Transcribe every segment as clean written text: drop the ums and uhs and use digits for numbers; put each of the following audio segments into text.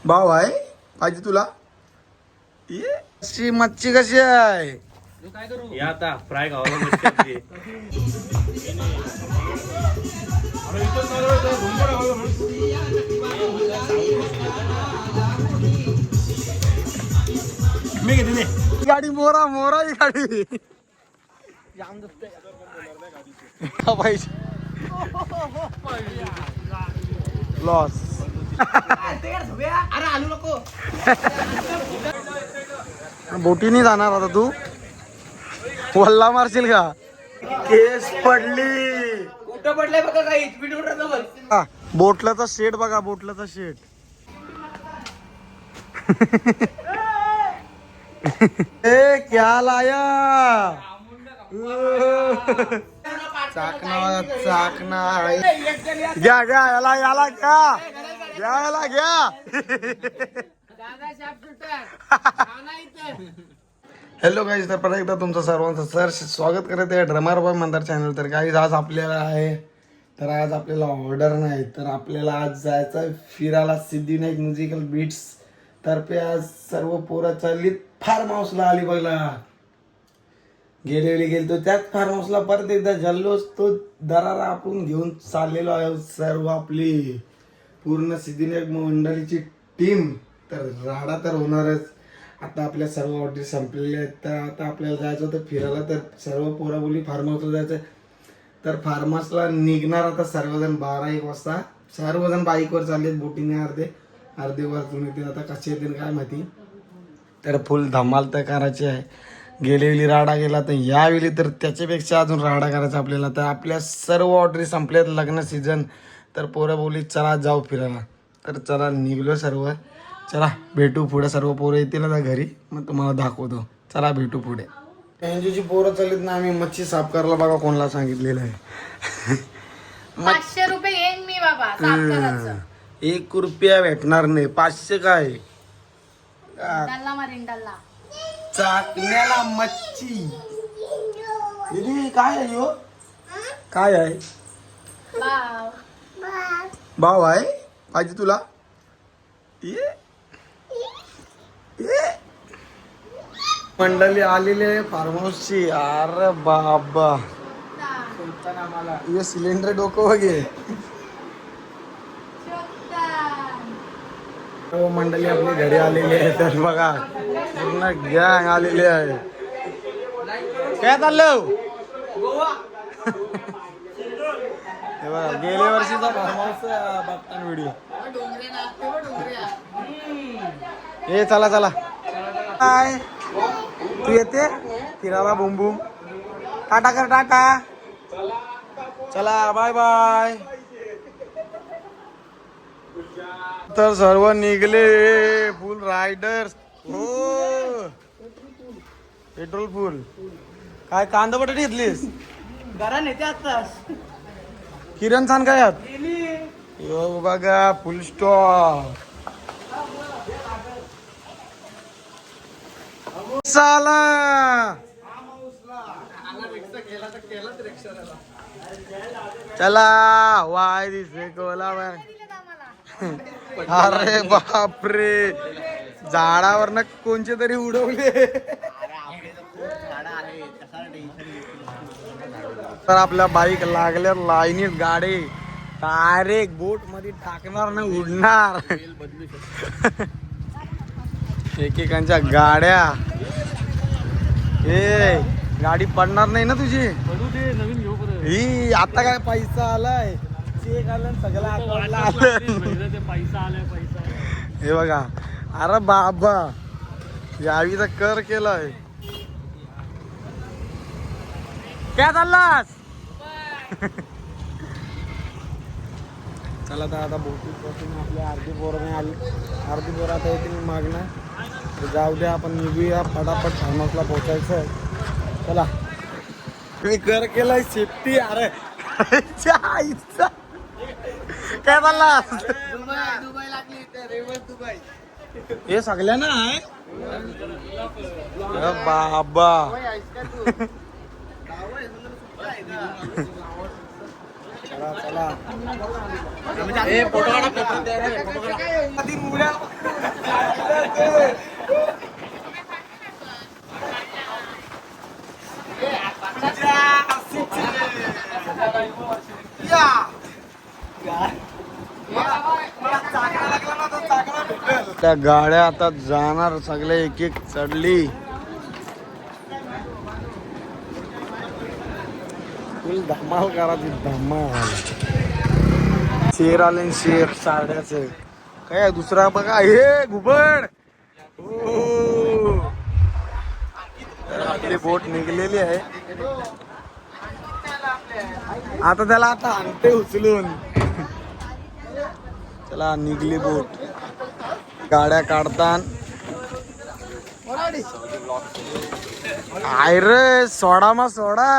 भाव आहे पाहिजे तुला. मच्छी कशी आहे. काय करू या आता फ्राय खावा. मी घेते गाडी मोरा मोरा ही गाडी लॉस. अरे आलू नको. बोटीने जाणार आता तू. वल्ला मारशील का. केस पडली. कुठं पडलंय बघा काही स्पीड. बोटलाचा शेड बघा. बोटलाचा शेड. ए क्या लाया. चाकणा चाकणा. घ्या घ्या याला याला घ्या घ्या याला घ्या. हॅलो गाईज, तर परत एकदा तुमचं सर्वांचं सर स्वागत करत आहे ड्रमर बॉय मंदार चॅनल. तर गाईज आज आपल्याला आहे, तर आज आपल्याला ऑर्डर नाही, तर आपल्याला आज जायचं आहे फिरायला सिद्धिविनायक म्युझिकल बीट्स तर्फे. आज सर्व पोरं चाललीत फार्म हाऊसला अलिबागला. गेलेली गेलतो त्याच फार्म हाऊसला परत एकदा जल्लोष तो दरारा आपण घेऊन चाललेलो आहे सर्व आपली पूर्ण सिद्धिविनायक मंडळीची टीम. तर राडा तर होणारच. आता आपल्या सर्व ऑर्डर संपलेल्या आहेत, तर आता आपल्याला जायचं होतं फिरायला. तर सर्व पोरा बोली फार्म हाऊसला जायचं. तर फार्म हाऊसला निघणार आता सर्वजण 12-1 वाजता. सर्वजण बाईकवर चाललेत, बोटीने अर्धे वरतून येते. आता कसे येतील काय माहिती. तर फुल धमाल तर करायची आहे. गेलेली राडा गेला, तर यावेळी तर त्याच्यापेक्षा अजून राडा करायचा आपल्याला. तर आपल्या सर्व ऑर्डरी संपल्यात, लग्न सीझन. तर पोरं बोली चला जाऊ फिरायला. तर चला निघलो सर्व. चला भेटू पुढे. सर्व पोरं येतील आता घरी, मग तुम्हाला दाखवतो. चला भेटू पुढे. एनजीची पोरं चाललीत ना. आम्ही मच्छी साफ करायला बघा कोणाला सांगितलेलं आहे. 500 रुपये येईन मी बाबा साफ करायचं. 1 रुपया भेटणार नाही. 500 काय डल्ला मारीन डल्ला. चाकण्याला मच्छी. दीदी काय आहे हो. काय आहे. वाव. भाव आहे पाहिजे तुला. ये मंडळी आलेले फार्म हाऊसची. अरे बाबा ये सिलेंडर डोकं वगैरे. हो मंडळी आपली घरी आलेली आहे. तर बघा पूर्ण गँग आलेली आहे. काय चाललं हे बघा गेल्या वर्षीचा फार्म हाऊस बघताना व्हिडिओ. ए चला चला. काय तू येते फिरायला. बुम बुम. टाटा कर टाटा. चला बाय बाय. तर सर्व निघले फुल रायडर्स. हो पेट्रोल फुल. काय कांदा बटाटे घेतलीस. घरा नेते आताच. किरण छान काय यात. यो बघा फुल स्टॉप. साला चला वाय दिसे कोला. अरे बापरे झाडावर कोणचे तरी उडवले. तर आपल्या बाईक लागल्या लाईनीत. गाडी डायरेक्ट बोट मध्ये टाकणार ना उडणार. एकेकांच्या गाड्या. ए गाडी पडणार नाही ना तुझी. ही आता काय पैसा आलाय. चेक आलं सगळं आलं. हे बघा. अरे बाबा यावी तर कर केलाय. काय चाललास. चला तर आता बोटीत बसून आपल्या अर्धी पोरं आली. अर्धी पोरं आता येतील मागणं. जाऊ द्या आपण निघूया फटाफट फार्म हाऊसला पोहोचायचं. चला मी कर केलाय सेफ्टी. अरे काय चालला. दुबई लागली रेवर्स दुबई. हे सगळ्यांना आहे बाबा. चला त्या गाड्या आता जाणार सगळे एक एक चढली. फुल धमाल करा ती धमाल. शेर आले न शेर साड्याचे काय दुसरा बघा हे घुबड. हो. तर आपली बोट निघलेली आहे आता. त्याला आता आणते उचलून. चला निघली बोट. गाड्या काढतात. आय रे सोडा मग सोडा.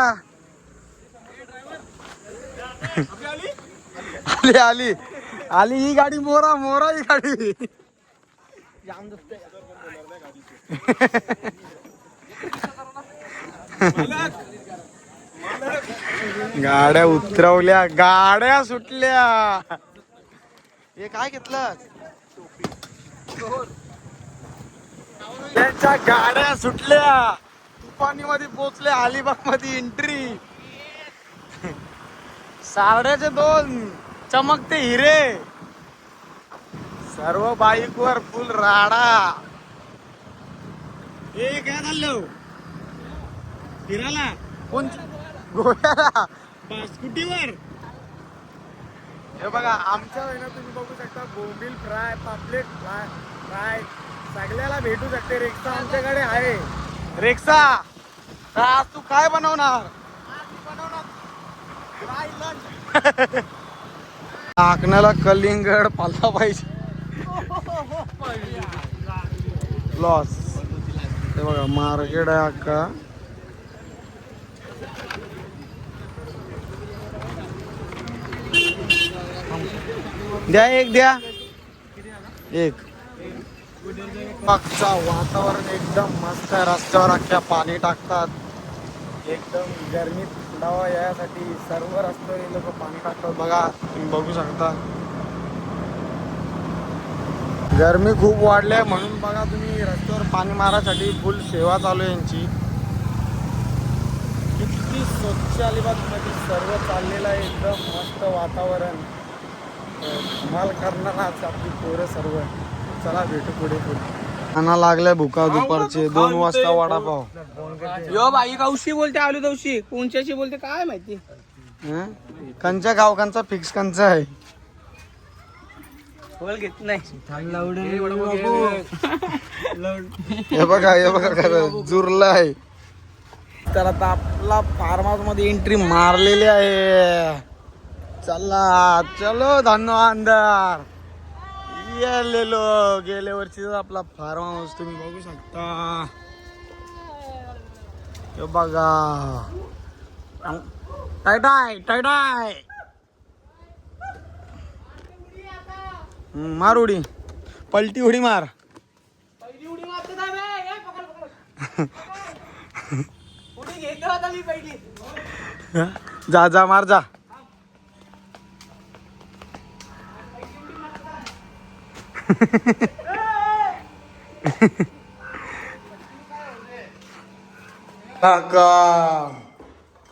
आली आली आली ही गाडी. मोरा मोरा ही गाडी. गाड्या उतरवल्या. गाड्या सुटल्या. हे काय घेतलं. त्यांच्या गाड्या सुटल्या. तुफानी मध्ये पोचल्या. अलिबाग मध्ये एंट्री. साड्याचे 2 चमकते हिरे. सर्व बाईक वर फुल राडा. हे काय चाललो फिरायला. कोण गोव्याला स्कूटीवर. हे बघा आमच्या वेळेला तुम्ही बघू शकता बोंबील फ्राय, पापलेट फ्राय सगळ्याला भेटू शकते. रेक्सा आमच्याकडे आहे. रेक्सा आज तू काय बनवणार. टाकण्याला कलिंगड पाला पाहिजे. लॉस. हे बघा मार्केट आहे अक्का. द्या एक द्या एक. मागचा वातावरण एकदम मस्त आहे. रस्त्यावर अख्ख्या पाणी टाकतात. एकदम गरमीत थंडावा यासाठी सर्व रस्त्यावर लोक पाणी टाकतात. बघा तुम्ही बघू शकता. गरमी खूप वाढली आहे म्हणून बघा तुम्ही रस्त्यावर पाणी मारायसाठी फुल सेवा चालू आहे यांची. किती स्वच्छ अलिबागमध्ये सर्व चाललेलं आहे. एकदम मस्त वातावरण. धमाल करणारच आपली पोरं सर्व. चला भेटू पुढे पुढे. खाना लागल्या भुका दुपारचे. 2 वाजता वडापाव. यो बाई कौशी बोलते. आलू दौशी कोणच्याशी बोलते काय माहिती. कंचा गावकांचा फिक्स कंचा आहे. बोल घेत नाही. हे बघा खरं जुरला आहे. तर आता आपला फार्म हाऊस मध्ये एंट्री मारलेली आहे. चला चलो धन्नो अंदर. गेलेलो गेल्या वर्षीचा आपला फार्म हाऊस तुम्ही बघू शकता. हे बघा टायटाय टायटाय. मार उडी. पलटी उडी मार. पहिली उडी मारते ना बे. ये पकड पकड. उडी घेत होता मी पहिली. जा जा मार जा.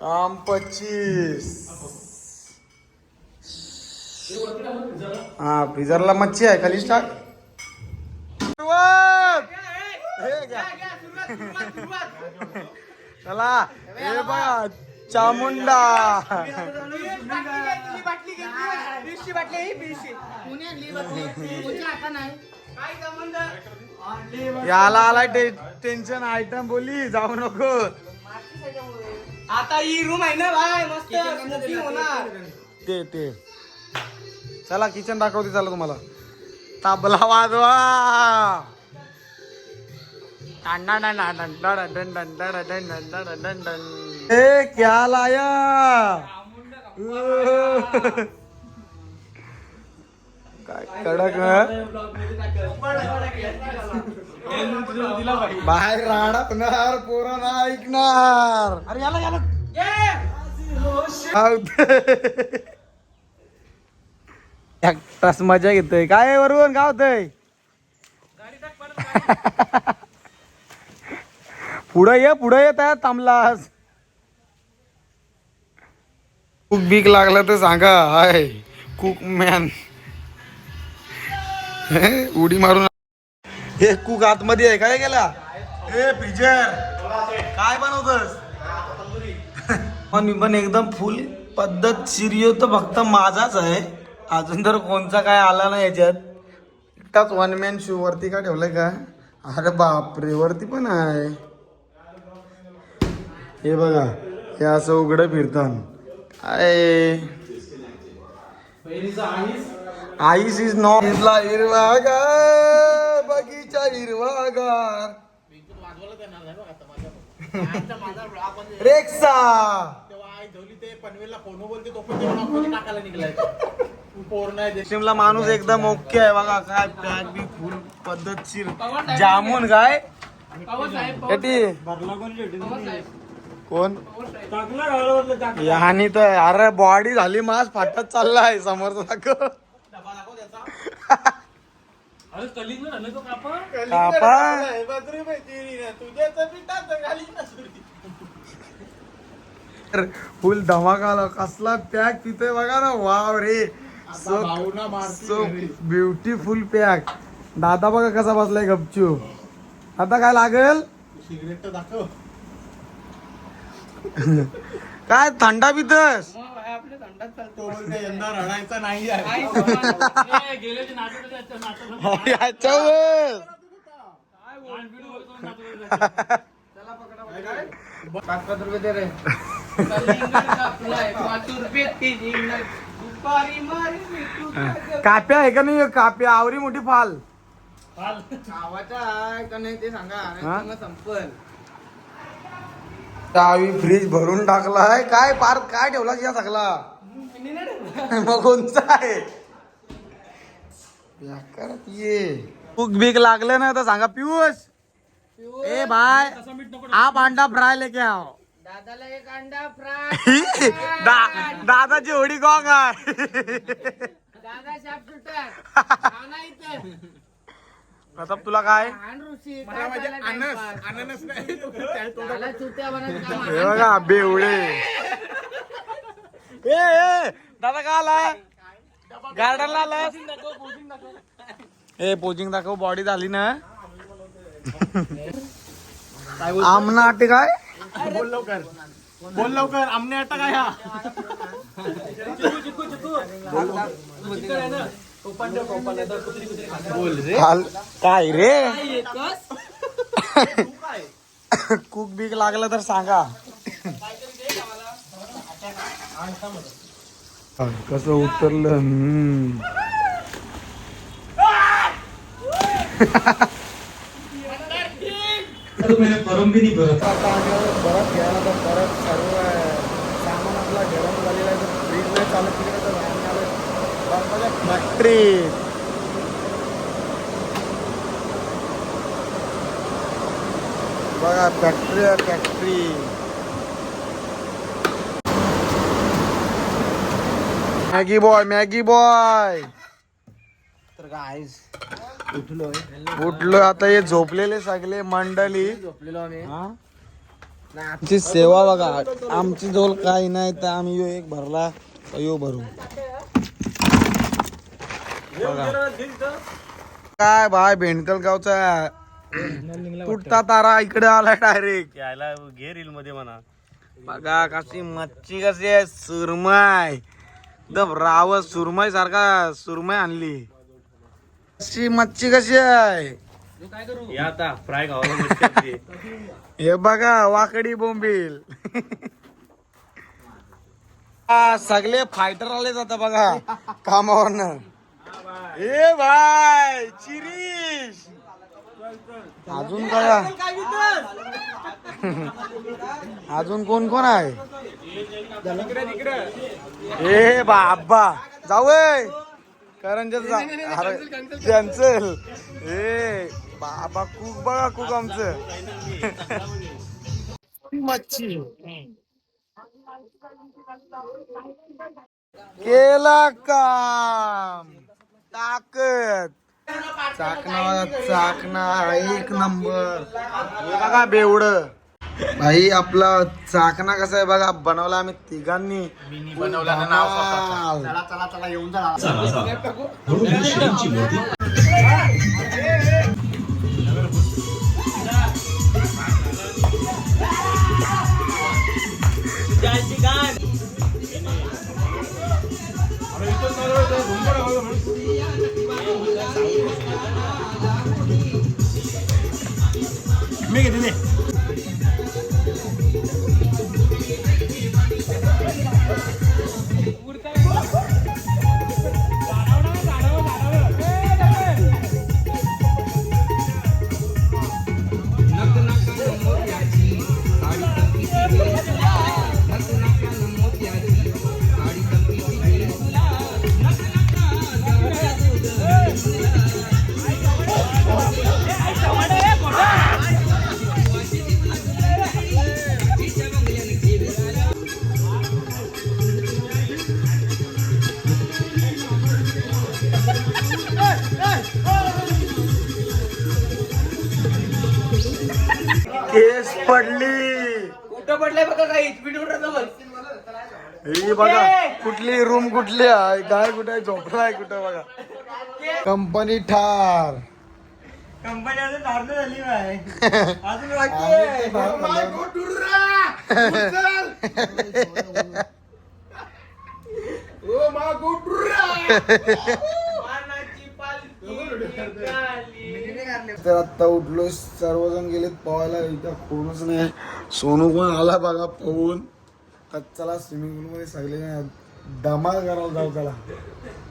काम 25. हा फ्रीजरला मच्छी आहे खाली टाक. चला हे बघा चामुंडा. याला आला टेन्शन. आयटम बोली जाऊ नको. आता ही रूम आहे ना भाई मस्त स्मोकिंग होणार. ते चला किचन दाखवते. चला तुम्हाला तबला वाजवा. ए क्या लाया. काय कडक. बाहेर राहणार पोरं ना ऐकणार. अरे याला एकटाच मजा घेतोय काय वरून काय होतंय पुढे ये त्या थांबलास कुक बीक लागला तर सांगा हाय कुक मॅन उडी मारून हे कुक आतमध्ये आहे काय गेला हे पिजर काय बनवतोस पण मी पण एकदम फुल पद्धतशीर तर फक्त माझाच आहे अजून तर कोणचा काय आला नाही याच्यात एकटाच वन मॅन शो वरती का ठेवलंय का अरे बापरे वरती पण आहे हे बघा हे असं उघडं फिरतात आईस इज नॉट इथला हिरवागार बगीचा हिरवागार रेक्सा शिमला माणूस एकदम ओके आहे बघा काय बॅग बी फुल पद्धतशीर जामून काय कोण आणि तर अरे बॉडी झाली मास फाटत चाललाय समोरचा दाखव फुल धमाका कसला पॅक तिथे बघा ना वाव रे सो ब्युटिफुल पॅक दादा बघा कसा बसलाय गपचू आता काय लागेल सिगरेट दाखव काय थंडा पितस रडायचा नाही काप्या आहे का नाही काप्या आवरी मोठी फाल का नाही ते सांगा संपल आवी फ्रीज भरून टाकलाय काय पार काय ठेवला या सगळा मग कोणचा आहे ये भूक बीक लागलं ना तर सांगा पियुष ए भाई आप अंडा फ्राय लेके आओ दादाला एक अंडा फ्राय दादाची होडी गॉंग आहे दादा शाप शूटर प्रताप तुला काय हे बघा बेवडे ए दादा का आला गार्डनला आलास ए पोजिंग दाखव बॉडी झाली ना आमना अटे काय बोल लवकर आमने अट्टा काय हा काय रे कुक बीक लागलं तर सांगा कसं उतरलं बरफ घ्यायला तर परत सर्व सामान आपला गरम झालेला आहे तर फ्रीज नाही चालत तिकडे तर आम्ही आलो फॅक्टरी बघा फॅक्टरी आहे फॅक्टरी मॅगी बॉय तर काय उठलो आता हे झोपलेले सगळे मंडळी झोपलेलो आमची सेवा बघा आमची जोल काही नाही तर आम्ही यो एक भरला यो भरू बघा काय भाई भेंडकल गावचा तुटता तारा इकडे आला डायरेक्ट यायला घे रील मध्ये म्हणा बघा कशी मच्छी कशी आहे सुरमई एकदम रावत सुरमई सारखा सुरमई आणली मच्छी कशी आहे आता फ्राय हे बघा वाकडी बोंबील सगळे फायटर आले जातात बघा कामावरनं ए भाई चिरीश अजून काय अजून कोण कोण आहे ए बाबा जाऊ कॅन्सल ए बाबा कुक बघा कुक आमचं मच्छी केला काम ताकद. चाकणा बघा, चाकणा एक नंबर. हे बघा बेवड भाई, आपला चाकणा कसा आहे बघा, बनवला आम्ही तिघांनी. बनवलं नाव स्वतःचं. चला चला चला येऊन जा. मी घेते ते. केस पडली. कुठं पडलंय बघा काही ही बघा कुठली रूम कुठली आहे, काय कुठे झोपलाय कुठं बघा. कंपनी ठार. कंपनी अजून ठार झाली नाही अजून तर आता उठलो, सर्वजण गेलेत पवायला, इथं कोणच नाही. सोनू पण आला बघा पवून. चला स्विमिंग पूल मध्ये सगळे धमाल करायला जाऊ. चला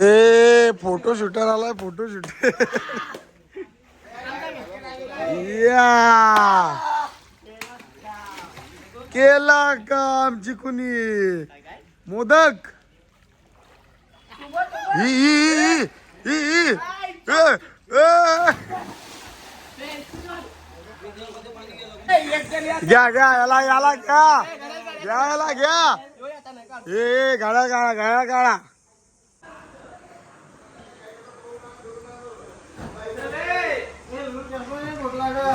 ए फोटो शूटर आलाय, फोटो शूटर. या केला काम चिकुनी मोदक. घ्या घ्या याला याला घ्या घ्या याला घ्या. ए गाळा गाळा गाळा गाळा.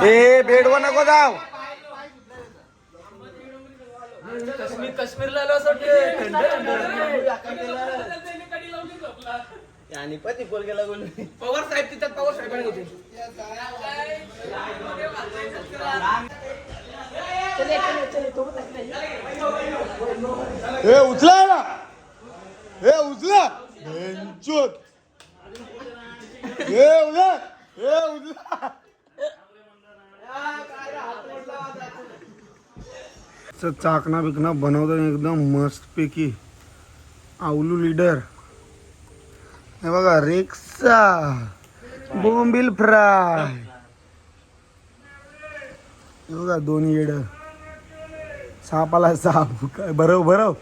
ए बेडवर नको जाव. काश्मीरला आणि पती पोल गेला पवार साहेब तिथं पवार साहेब होते. ए उचला ना, ए उचला. ए उचला, ए उचला. चाकणा बिकणा बनवतात एकदम मस्त पैकी. आवलू लीडर हे बघा, रेक्सा बोंबील फ्राय. हे बघा दोन येड. साप आला, साप. काय बरव बरव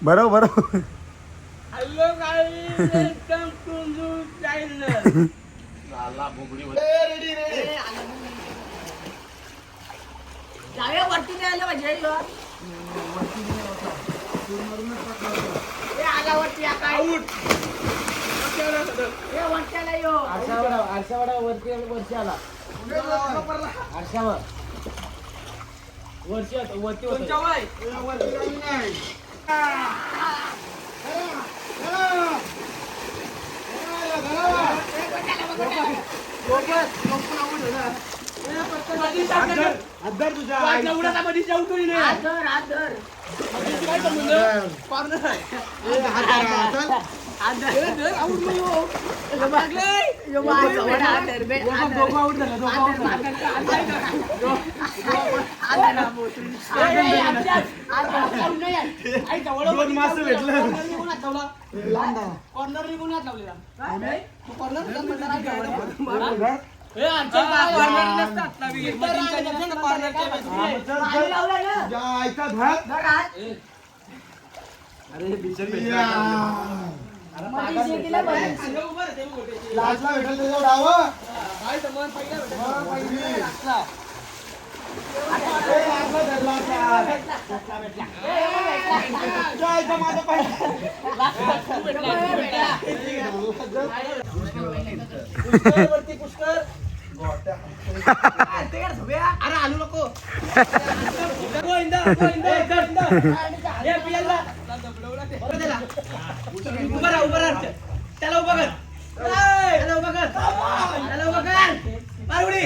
बरव बरव. Hello guys, welcome to new channel. जाऊया वरती नाही आलं पाहिजे. आला वरती वरच्याला यो आरशावाडा वरती वरती आला. आरशावर वरती वरती अदर तुझ्या उडाला मध्ये जाऊ तो नाही. अदर अदर काय समजलं कॉर्नर आहे. अदर आउट लो यो लागले यो वाडा अदर बेट दोघं आउट झालं. दोघं आउट झालं. अदर मोटरी अदर नाही आई जवळ दोन मास भेटलं. कॉर्नर निघून आत लावलेला नाही. कॉर्नर ए आमच्या कॉर्नर नसतात ना. मी कॉर्नर ऐका धड. अरे बिचर लाजला भेटेल त्याच्यावर डाव. काय समान पहिला पुष्कर अरे आलू नको उभं राहा त्याला उभं कर त्याला उभं कर त्याला उभं कर मारुडी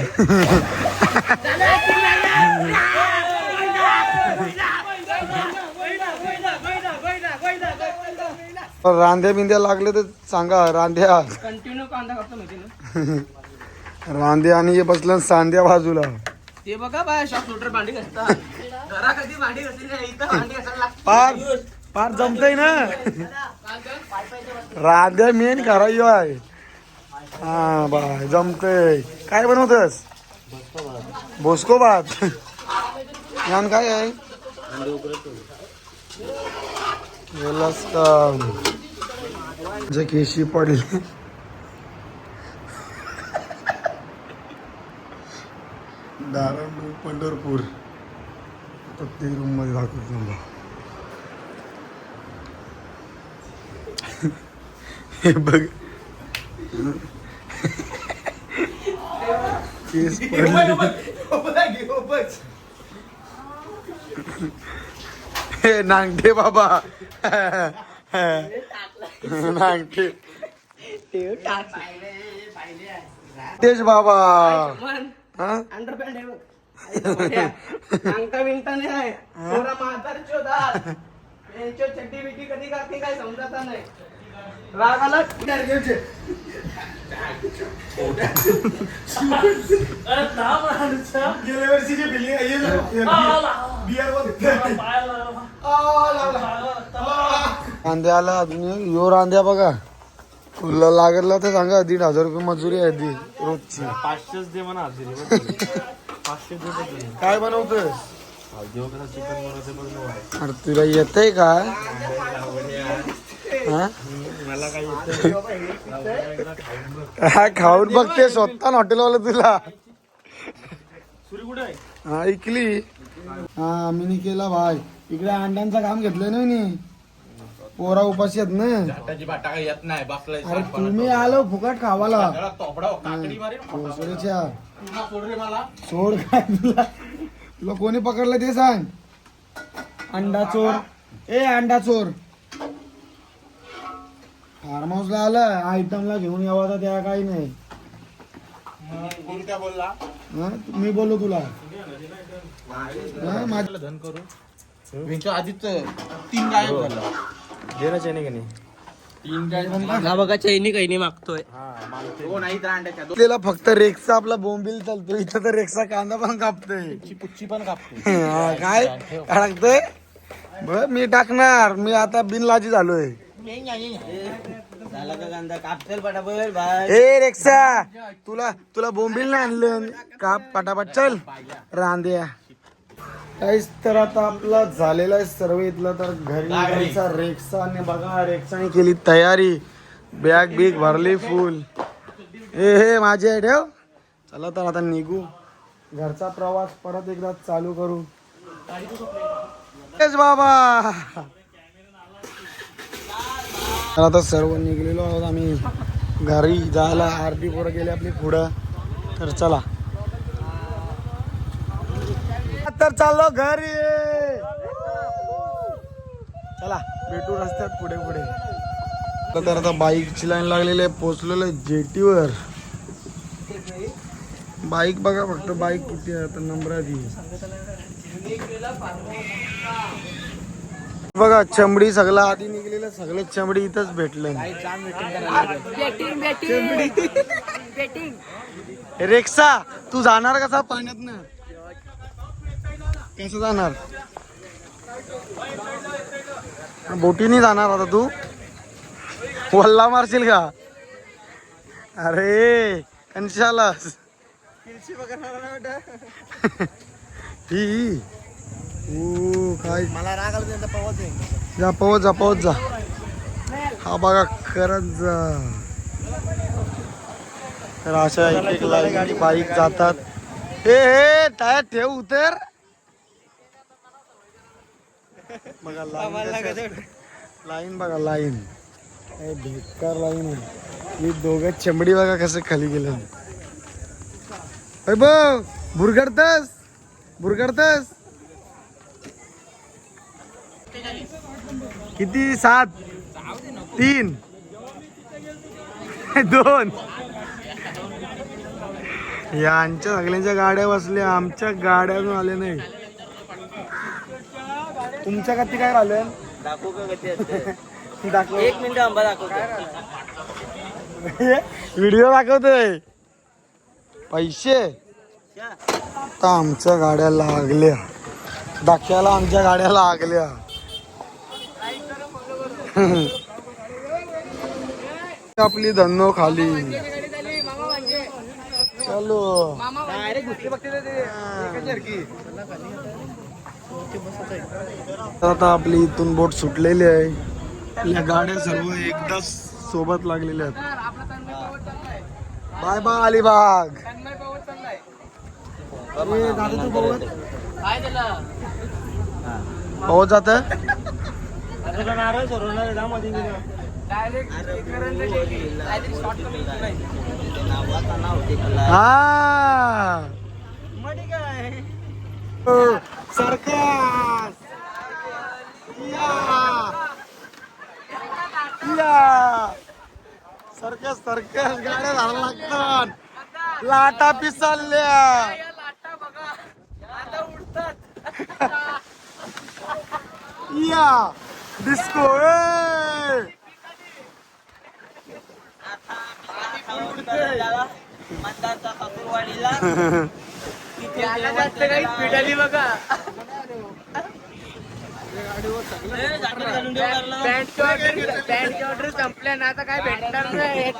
रांध्या बिंद्या लागले तर सांगा. रांध्या कंटिन्यू कांदा करतो माहिती ना रांध्या आणि हे बसलं सांध्या बाजूला. ते बघा बाय शॉप शूटर भांडी घसतात घरा कधी भांडी घसली नाही इथं भांडी घसायला लागते पार पार जमतय ना. रांध्या मेन करायचो आहे. हा बाय जमतय. काय बनवतस? बोस्को भात. यान काय आहे? जे केशी पडले दारांडू पंढरपूर. प्रत्येक रूम मध्ये दाखवतो मला. हे बघ केस पडले. हे नांगठे बाबा. नांगठे तेच बाबा. हा अंडरपॅन्ट आहे बघ अंगठा बिंगटा नाही आहे थोडा म्हातारची होता चड्डी बिड्डी कधी करते काय समजत नाही राग आला गेल्या वर्षीची बिल्डिंग रांध्याला अजून यो रांध्या बघा. तुला लागला तर सांगा. 1,500 रुपये मजुरी आहे ती रोजची. 500 दे म्हणा हजेरी. 500 दे. काय बनवतोय? चिकन बनवते. अरे तुला येतंय का? हा? मला काय येतं काय खाऊन बघते स्वतः हॉटेलवाला तुला. सुरी कुठे आहे? हा ऐकली. हा आम्ही केला भाई. इकडे अंड्यांचं काम घेतलंय ना मी. पोरा उपाशी आहेत ना. हाताची बाटा काही येत नाही बापला. अरे तुम्ही आलो फुकट खावाला. तोपडा काकडी मारेल. भोसडीच्या. सोड रे मला. सोड काय तुला. तुला कोणी पकडलं ते सांग. अंडा चोर. ए अंडा चोर. फार्म हाऊसला आलं आयटमला घेऊन यावा तर त्या काही नाही. कोण काय बोलला? हा? मी बोललो तुला. हा, माझं धन करू. त्यांच्या आधीच 3 गायब झाला. दे ना चेने का नाही. 3 गायब. हा बघा चैनी काही नाही मागतोय हो नाही तर अंड्याच्या आपल्याला फक्त रेक्सा आपला बोंबील चालतो. इथं तर रेक्सा कांदा पण कापतोय. पुच्ची पण कापते. हा, काय टाकतोय बर मी टाकणार. मी आता बिनलाजी झालोय. झाला का कांदा कापसेल पटापट भाई. ए रेक्सा तुला बोंबील नाही आणलं. काप पटापट चल रांध्या. काहीच तर आता आपला झालेला आहे सर्व. इथला तर घरी निघायचा. रेक्साने बघा रेक्साने केली तयारी. बॅग बिग भरली फुल. हे माझी आहे ठेव. चला तर आता निघू. घरचा प्रवास परत एकदा चालू करू. तेच बाबा. तर आता सर्व निघलेलो आहोत आम्ही घरी जायला. आरती पोरं गेले आपली पुढं. तर चला तर चाललो घरी. चला भेटू रस्त्यात पुढे पुढे. तर आता बाईकची लाईन लागलेली आहे. पोचलेलो आहे जेटीवर. बाईक बघा फक्त. बाईक किती आहे आता नंबर आधी बघा. चमडी सगळं आधी निघलेलं. सगळे चमडी इथंच भेटलं. रेक्सा तू जाणार कसा पाण्यात ना? कसं जाणार? बोटीने जाणार आता तू? वल्ला मारशील का? अरे कशाला ही काय मला राग आला त्यांचा पवाच आहे. जा पवत जा. हा बघा खरंच जा. तर अशा एक एक लाईन बाईक जातात. हे टायर ठेव उतर. बघा लाईन बघा लाईन. बेकार लाईन आहे. मी दोघं चमडी बघा कसं खाली गेलं. वैभव बुरगडतस किती 7 3 2 यांच्या सगळ्यांच्या गाड्या बसल्या, आमच्या गाड्या अजून आल्या नाही. तुमच्या किती काय आलं दाखवू का कधी असते दाखव. 1 मिनिट आंबा दाखवतो. व्हिडिओ दाखवतोय पैसे. आता आमच्या गाड्या लागल्या दाखवायला, आमच्या गाड्या लागल्या. आपली धन्नो खाली चलो. आता आपली इथून बोट सुटलेली आहे. आपल्या गाड्या सर्व एकदा सोबत लागलेल्या आहेत. Bye bye Alibag. दादा तू पवत पवत जात हा सरकार सर्कस गाड्या झाला लागतात. लाटा पिसालल्या या डिस्को. मतदारचा कापूरवाडीला पिठाली बघा. पॅन्टची ऑर्डर संपल्या ना, आता काय भेटणार नाही.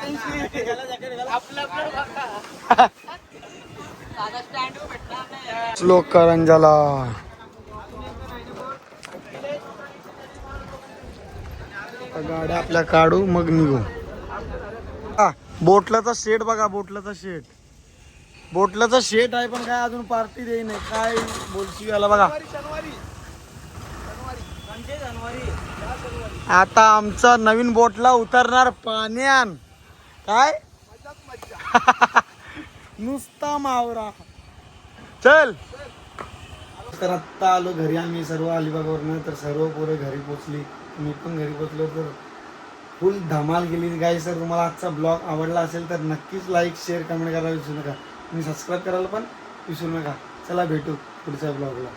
आपलं बघा श्लोक करंजाला गाड्या आपल्या काढू मग निघू. बोटलाचा शेट बघा, बोटलाचा शेट आहे, पण काय अजून पार्टी देई नाही. काय बोलशी आला बघा. आता आमचा नवीन बोटला उतरणार पाण्यान. काय नुसता मावरा. चल. तर आत्ता आलो घरी आम्ही सर्व अलिबागवरनं. तर सर्व पोरं घरी पोचली, मी पण घरी पोचलो. तर फुल धमाल गेली गाईस. जर तुम्हाला आजचा ब्लॉग आवडला असेल तर नक्कीच लाईक शेअर कमेंट करायला विसरू नका. आणि सबस्क्राईब करायला पण विसरू नका. चला भेटू पुढच्या ब्लॉगला.